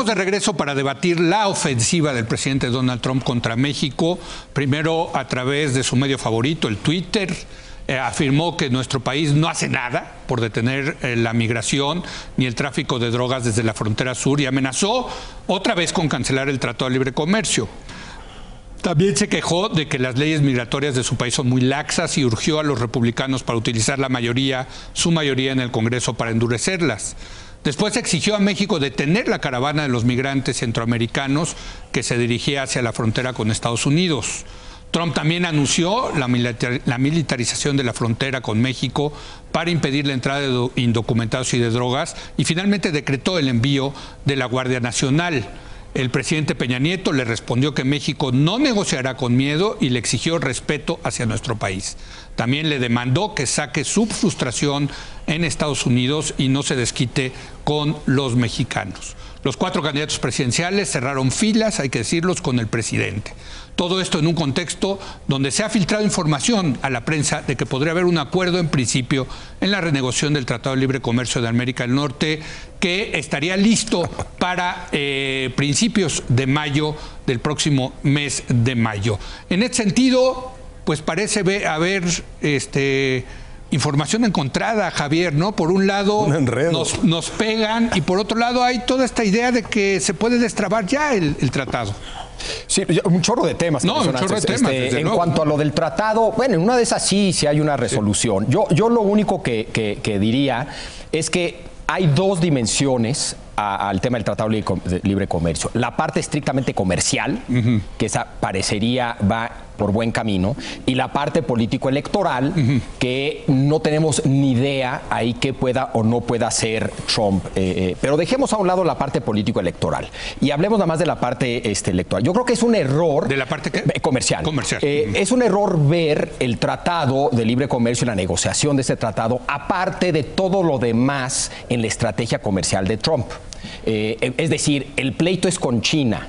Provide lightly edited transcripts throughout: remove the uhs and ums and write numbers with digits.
Estamos de regreso para debatir la ofensiva del presidente Donald Trump contra México. Primero, a través de su medio favorito, el Twitter, afirmó que nuestro país no hace nada por detener la migración ni el tráfico de drogas desde la frontera sur y amenazó otra vez con cancelar el Tratado de Libre Comercio. También se quejó de que las leyes migratorias de su país son muy laxas y urgió a los republicanos para utilizar su mayoría en el Congreso para endurecerlas. Después exigió a México detener la caravana de los migrantes centroamericanos que se dirigía hacia la frontera con Estados Unidos. Trump también anunció la militarización de la frontera con México para impedir la entrada de indocumentados y de drogas y finalmente decretó el envío de la Guardia Nacional. El presidente Peña Nieto le respondió que México no negociará con miedo y le exigió respeto hacia nuestro país. También le demandó que saque su frustración en Estados Unidos y no se desquite con los mexicanos. Los 4 candidatos presidenciales cerraron filas, hay que decirlos, con el presidente. Todo esto en un contexto donde se ha filtrado información a la prensa de que podría haber un acuerdo en principio en la renegociación del Tratado de Libre Comercio de América del Norte que estaría listo para principios de mayo del próximo mes de mayo. En este sentido, pues parece haber información encontrada, Javier, ¿no? Por un lado nos pegan y por otro lado hay toda esta idea de que se puede destrabar ya el tratado. Sí, un chorro de temas. No, un chorro de temas. En cuanto a lo del tratado, bueno, en una de esas sí hay una resolución. Sí. Yo lo único que diría es que hay 2 dimensiones al tema del Tratado de Libre Comercio. La parte estrictamente comercial, que esa parecería va por buen camino, y la parte político-electoral, que no tenemos ni idea ahí qué pueda o no pueda hacer Trump. Pero dejemos a un lado la parte político-electoral y hablemos nada más de la parte electoral. Yo creo que es un error... ¿De la parte qué? Comercial. Es un error ver el Tratado de Libre Comercio y la negociación de ese tratado, aparte de todo lo demás en la estrategia comercial de Trump. Es decir, el pleito es con China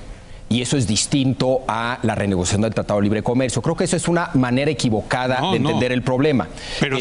y eso es distinto a la renegociación del Tratado de Libre Comercio. Creo que eso es una manera equivocada de entender el problema. Pero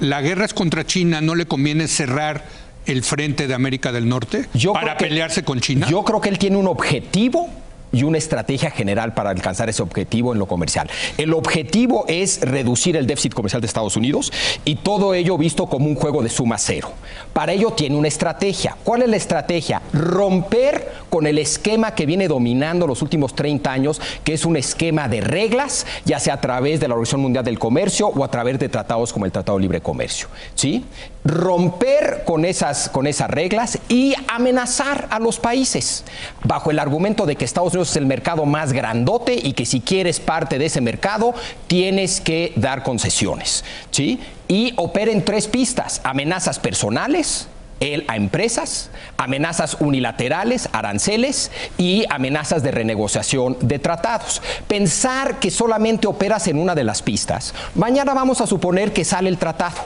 la guerra es contra China, ¿no le conviene cerrar el frente de América del Norte para pelearse con China? Yo creo que él tiene un objetivo y una estrategia general para alcanzar ese objetivo en lo comercial. El objetivo es reducir el déficit comercial de Estados Unidos y todo ello visto como un juego de suma cero. Para ello tiene una estrategia. ¿Cuál es la estrategia? Romper con el esquema que viene dominando los últimos 30 años, que es un esquema de reglas, ya sea a través de la Organización Mundial del Comercio o a través de tratados como el Tratado de Libre Comercio. ¿Sí? Romper con esas reglas y amenazar a los países bajo el argumento de que Estados Unidos es el mercado más grandote y que si quieres parte de ese mercado tienes que dar concesiones, ¿sí? Y opera en 3 pistas: amenazas personales, él a empresas, amenazas unilaterales, aranceles y amenazas de renegociación de tratados. Pensar que solamente operas en una de las pistas, mañana vamos a suponer que sale el tratado.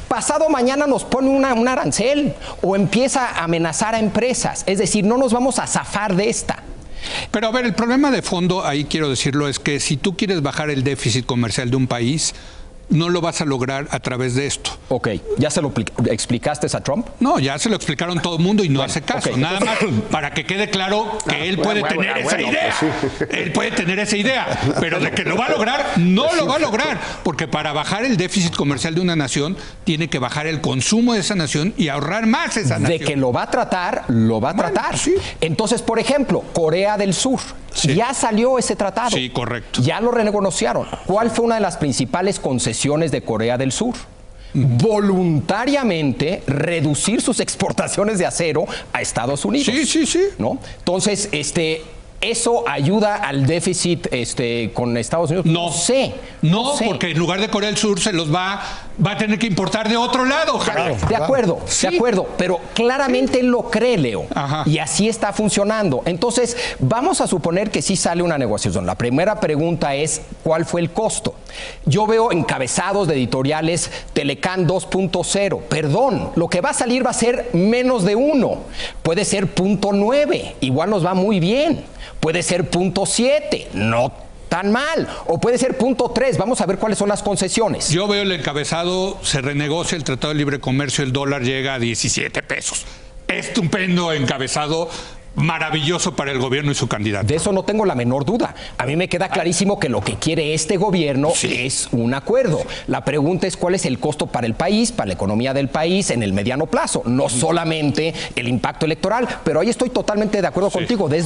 Pasado mañana nos pone un arancel o empieza a amenazar a empresas. Es decir, no nos vamos a zafar de esta. Pero a ver, el problema de fondo, ahí quiero decirlo, es que si tú quieres bajar el déficit comercial de un país, no lo vas a lograr a través de esto. Ok, ¿ya se lo explicaste a Trump? No, ya se lo explicaron todo el mundo y no hace caso. Okay. Nada más para que quede claro que él puede tener esa idea. Pues sí. Él puede tener esa idea, pero de que lo va a lograr, no lo va a lograr. Porque para bajar el déficit comercial de una nación, tiene que bajar el consumo de esa nación y ahorrar más esa nación. De que lo va a tratar, lo va a tratar. Sí. Entonces, por ejemplo, Corea del Sur. Sí. Ya salió ese tratado. Sí, correcto. Ya lo renegociaron. ¿Cuál fue una de las principales concesiones de Corea del Sur? Voluntariamente reducir sus exportaciones de acero a Estados Unidos. Sí. ¿No? Entonces, ¿eso ayuda al déficit con Estados Unidos? No sé. Porque en lugar de Corea del Sur se los va a tener que importar de otro lado. Claro, de acuerdo, pero claramente él lo cree, Leo. Ajá. Y así está funcionando. Entonces, vamos a suponer que sí sale una negociación. La primera pregunta es, ¿cuál fue el costo? Yo veo encabezados de editoriales Telecán 2.0. Perdón, lo que va a salir va a ser menos de 1. Puede ser 0.9. Igual nos va muy bien. Puede ser 0.7. No tan mal. O puede ser 0.3. Vamos a ver cuáles son las concesiones. Yo veo el encabezado, se renegocia el Tratado de Libre Comercio, el dólar llega a 17 pesos. estupendo encabezado, maravilloso para el gobierno y su candidato. De eso no tengo la menor duda. A mí me queda clarísimo que lo que quiere este gobierno es un acuerdo. La pregunta es cuál es el costo para el país, para la economía del país en el mediano plazo, no solamente el impacto electoral, pero ahí estoy totalmente de acuerdo contigo. De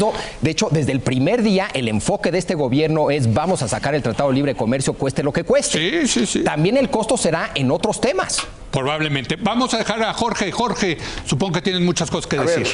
hecho, desde el primer día el enfoque de este gobierno es vamos a sacar el Tratado de Libre Comercio cueste lo que cueste. También el costo será en otros temas. Probablemente. Vamos a dejar a Jorge. Jorge, supongo que tienes muchas cosas que decir.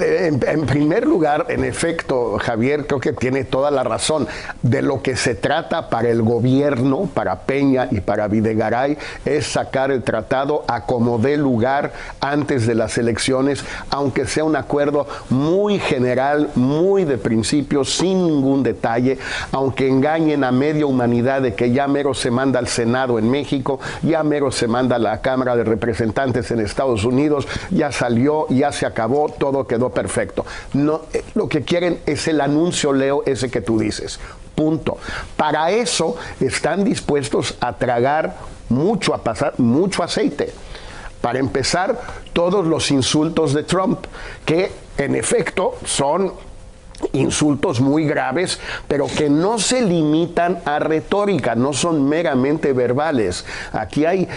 En primer lugar, en efecto, Javier, creo que tiene toda la razón. De lo que se trata para el gobierno, para Peña y para Videgaray, es sacar el tratado a como dé lugar antes de las elecciones, aunque sea un acuerdo muy general, muy de principio, sin ningún detalle, aunque engañen a media humanidad de que ya mero se manda al Senado en México, ya mero se manda a la Cámara de Representantes en Estados Unidos, ya salió, ya se acabó, todo quedó perfecto. No, lo que quieren es el anuncio, Leo, ese que tú dices. Punto. Para eso están dispuestos a tragar mucho, a pasar mucho aceite. Para empezar, todos los insultos de Trump, que en efecto son insultos muy graves, pero que no se limitan a retórica, no son meramente verbales. Aquí hay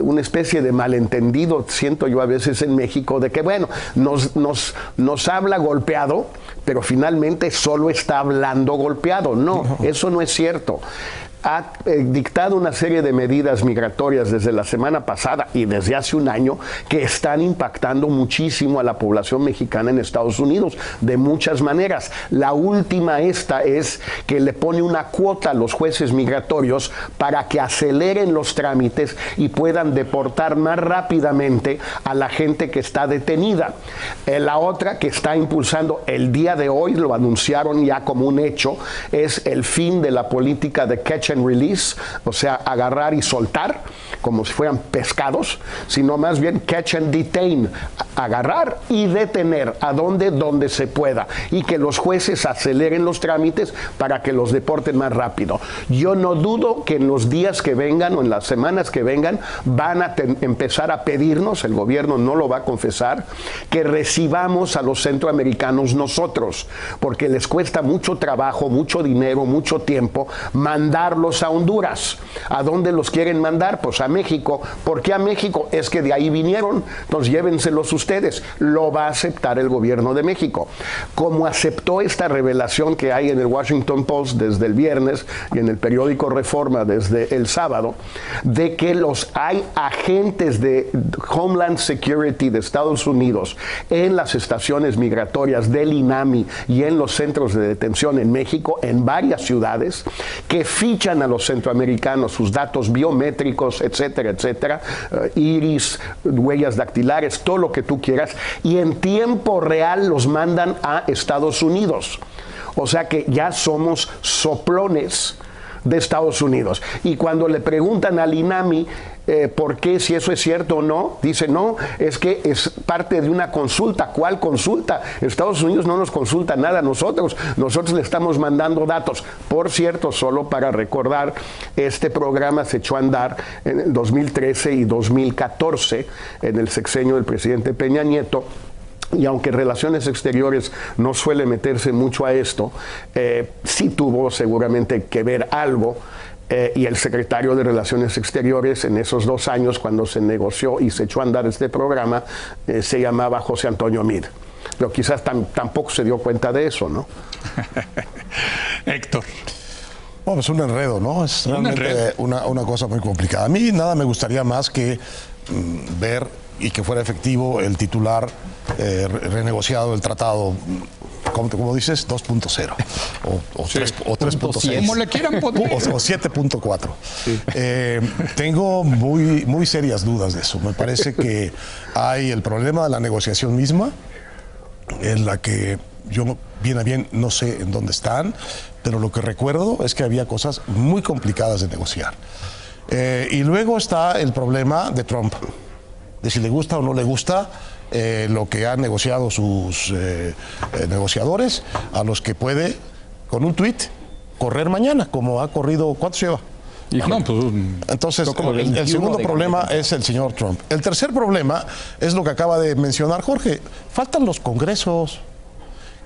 una especie de malentendido, siento yo a veces en México, de que bueno, nos habla golpeado, pero finalmente solo está hablando golpeado. No, eso no es cierto. Ha dictado una serie de medidas migratorias desde la semana pasada y desde hace un año que están impactando muchísimo a la población mexicana en Estados Unidos de muchas maneras. La última es que le pone una cuota a los jueces migratorios para que aceleren los trámites y puedan deportar más rápidamente a la gente que está detenida. La otra que está impulsando el día de hoy, lo anunciaron ya como un hecho, es el fin de la política de catch and release, o sea, agarrar y soltar como si fueran pescados, sino más bien catch and detain, agarrar y detener a donde se pueda, y que los jueces aceleren los trámites para que los deporten más rápido. Yo no dudo que en los días que vengan o en las semanas que vengan van a empezar a pedirnos, el gobierno no lo va a confesar, que recibamos a los centroamericanos nosotros, porque les cuesta mucho trabajo, mucho dinero, mucho tiempo mandarlos a Honduras. ¿A dónde los quieren mandar? Pues a México. ¿Por qué a México? Es que de ahí vinieron, entonces llévenselos ustedes. Lo va a aceptar el gobierno de México. Como aceptó esta revelación que hay en el Washington Post desde el viernes y en el periódico Reforma desde el sábado, de que hay agentes de Homeland Security de Estados Unidos en las estaciones migratorias del INAMI y en los centros de detención en México, en varias ciudades, que fichan a los centroamericanos sus datos biométricos, etcétera, etcétera, iris, huellas dactilares, todo lo que tú quieras, y en tiempo real los mandan a Estados Unidos. O sea que ya somos soplones de Estados Unidos. Y cuando le preguntan al INAMI por qué, si eso es cierto o no, dice no, es que es parte de una consulta. ¿Cuál consulta? Estados Unidos no nos consulta nada a nosotros le estamos mandando datos. Por cierto, solo para recordar, este programa se echó a andar en el 2013 y 2014, en el sexenio del presidente Peña Nieto. Y aunque Relaciones Exteriores no suele meterse mucho a esto, sí tuvo seguramente que ver algo. Y el secretario de Relaciones Exteriores en esos 2 años, cuando se negoció y se echó a andar este programa, se llamaba José Antonio Meade. Pero quizás tampoco se dio cuenta de eso, ¿no? Héctor. Bueno, es un enredo, ¿no? Es realmente una cosa muy complicada. A mí nada me gustaría más que ver y que fuera efectivo el titular renegociado del tratado, como dices, 2.0 o 3.6. Como le quieran poner. O 7.4. Sí. Tengo muy serias dudas de eso. Me parece que hay el problema de la negociación misma, en la que yo bien no sé en dónde están, pero lo que recuerdo es que había cosas muy complicadas de negociar. Y luego está el problema de Trump, de si le gusta o no le gusta lo que han negociado sus negociadores, a los que puede, con un tuit, correr mañana, como ha corrido. ¿Cuánto lleva? No, pues, entonces, el segundo problema es el señor Trump. El tercer problema es lo que acaba de mencionar Jorge. Faltan los congresos.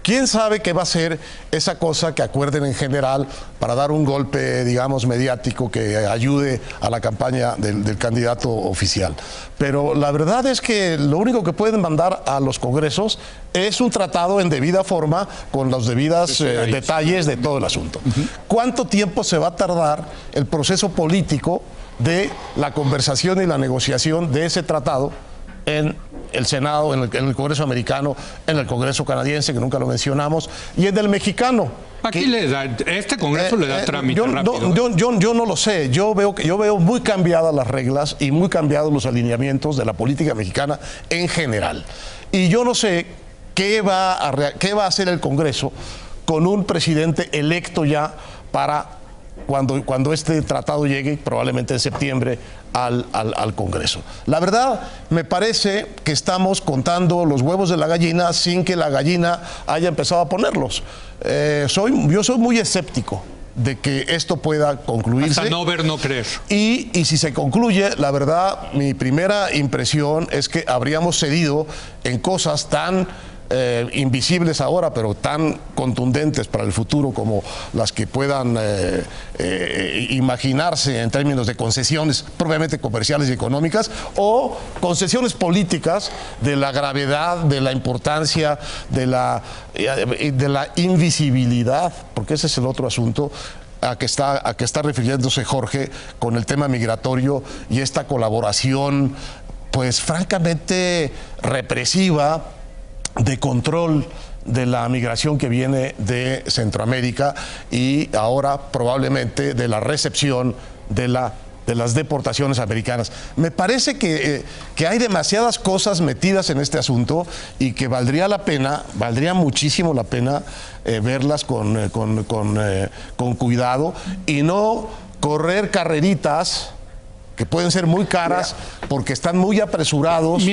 ¿Quién sabe qué va a ser esa cosa que acuerden en general para dar un golpe, digamos, mediático que ayude a la campaña del candidato oficial? Pero la verdad es que lo único que pueden mandar a los congresos es un tratado en debida forma con los debidos detalles de todo el asunto. ¿Cuánto tiempo se va a tardar el proceso político de la conversación y la negociación de ese tratado en el Senado, en el Congreso americano, en el Congreso canadiense, que nunca lo mencionamos, y en el mexicano? Aquí le da, este Congreso le da trámite rápido. Yo no lo sé. Yo veo muy cambiadas las reglas y muy cambiados los alineamientos de la política mexicana en general. Y yo no sé qué va a hacer el Congreso con un presidente electo ya para cuando este tratado llegue, probablemente en septiembre, al Congreso. La verdad, me parece que estamos contando los huevos de la gallina sin que la gallina haya empezado a ponerlos. Yo soy muy escéptico de que esto pueda concluirse. Hasta no ver, no creer. Y si se concluye, la verdad, mi primera impresión es que habríamos cedido en cosas tan invisibles ahora, pero tan contundentes para el futuro como las que puedan imaginarse en términos de concesiones propiamente comerciales y económicas, o concesiones políticas de la gravedad, de la importancia, de la invisibilidad, porque ese es el otro asunto a que está refiriéndose Jorge con el tema migratorio y esta colaboración, pues francamente represiva, de control de la migración que viene de Centroamérica y ahora probablemente de la recepción de las deportaciones americanas. Me parece que hay demasiadas cosas metidas en este asunto y que valdría muchísimo la pena verlas con cuidado y no correr carreritas que pueden ser muy caras porque están muy apresurados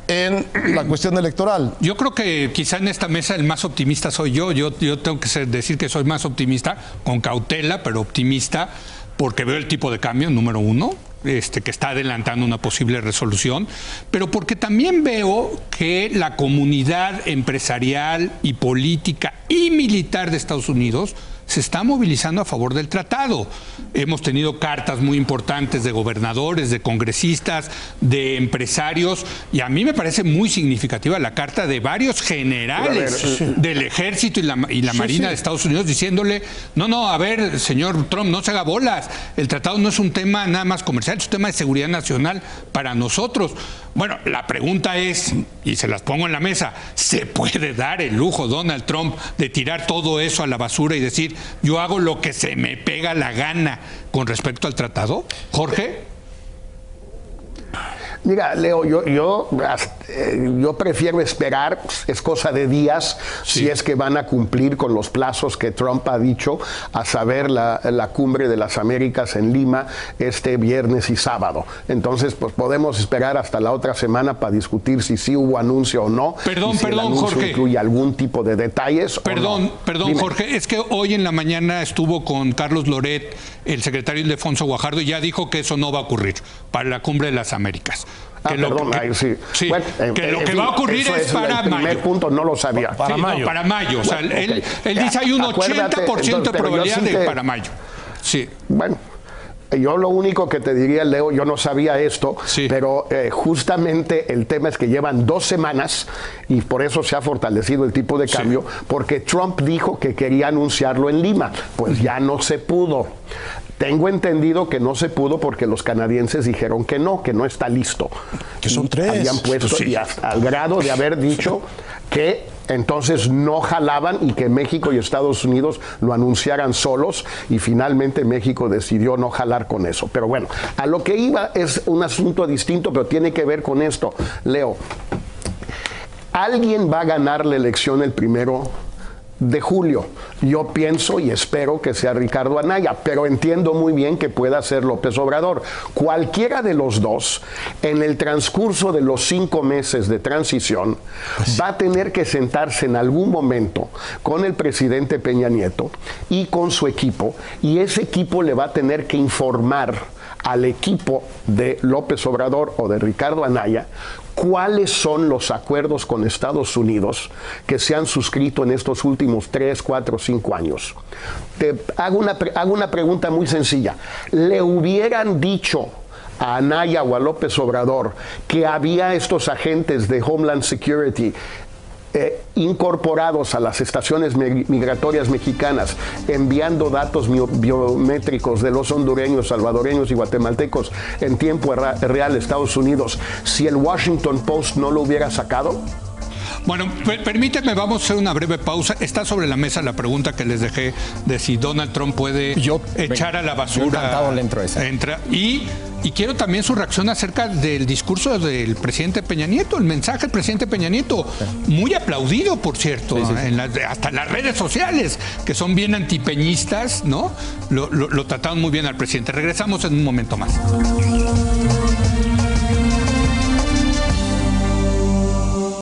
en la cuestión electoral. Yo creo que quizá en esta mesa el más optimista soy yo. Yo tengo que decir que soy más optimista, con cautela, pero optimista, porque veo el tipo de cambio, número uno, que está adelantando una posible resolución, pero porque también veo que la comunidad empresarial y política y militar de Estados Unidos se está movilizando a favor del tratado. Hemos tenido cartas muy importantes de gobernadores, de congresistas, de empresarios, y a mí me parece muy significativa la carta de varios generales del ejército y la Marina de Estados Unidos diciéndole, no, a ver, señor Trump, no se haga bolas, el tratado no es un tema nada más comercial, es un tema de seguridad nacional para nosotros. Bueno, la pregunta es, y se las pongo en la mesa, ¿se puede dar el lujo Donald Trump de tirar todo eso a la basura y decir, yo hago lo que se me pega la gana con respecto al tratado? Jorge. Mira, Leo, yo prefiero esperar, es cosa de días, si es que van a cumplir con los plazos que Trump ha dicho, a saber la cumbre de las Américas en Lima este viernes y sábado. Entonces, pues podemos esperar hasta la otra semana para discutir si sí hubo anuncio o no. Perdón, el anuncio Jorge. Incluye algún tipo de detalles. Perdón, Dime. Jorge, es que hoy en la mañana estuvo con Carlos Loret, el secretario Ildefonso Guajardo, y ya dijo que eso no va a a ocurrir para la cumbre de las Américas. Bueno, que lo que va a ocurrir es para el mayo. primer punto no lo sabía. Para mayo. No, para mayo. O sea, él dice hay un 80% de probabilidad de para mayo. Sí. Bueno. Yo lo único que te diría, Leo, yo no sabía esto, pero justamente el tema es que llevan 2 semanas y por eso se ha fortalecido el tipo de cambio, porque Trump dijo que quería anunciarlo en Lima, pues ya no se pudo. Tengo entendido que no se pudo porque los canadienses dijeron que no está listo. Que son 3. Habían puesto, y al grado de haber dicho que entonces no jalaban y que México y Estados Unidos lo anunciaran solos, y finalmente México decidió no jalar con eso. Pero bueno, a lo que iba es un asunto distinto, pero tiene que ver con esto. Leo, alguien va a ganar la elección el 1 de julio. Yo pienso y espero que sea Ricardo Anaya, pero entiendo muy bien que pueda ser López Obrador. Cualquiera de los dos, en el transcurso de los 5 meses de transición, va a tener que sentarse en algún momento con el presidente Peña Nieto y con su equipo, y ese equipo le va a tener que informar al equipo de López Obrador o de Ricardo Anaya cuáles son los acuerdos con Estados Unidos que se han suscrito en estos últimos 3, 4, 5 años. Te hago una pregunta muy sencilla. ¿Le hubieran dicho a Anaya o a López Obrador que había estos agentes de Homeland Security incorporados a las estaciones migratorias mexicanas, enviando datos biométricos de los hondureños, salvadoreños y guatemaltecos en tiempo real a Estados Unidos, si el Washington Post no lo hubiera sacado? Bueno, permíteme, vamos a hacer una breve pausa. Está sobre la mesa la pregunta que les dejé de si Donald Trump puede echar a la basura. Y quiero también su reacción acerca del discurso del presidente Peña Nieto, el mensaje del presidente Peña Nieto, muy aplaudido, por cierto, hasta en las redes sociales, que son bien antipeñistas, ¿no? Lo trataron muy bien al presidente. Regresamos en un momento más.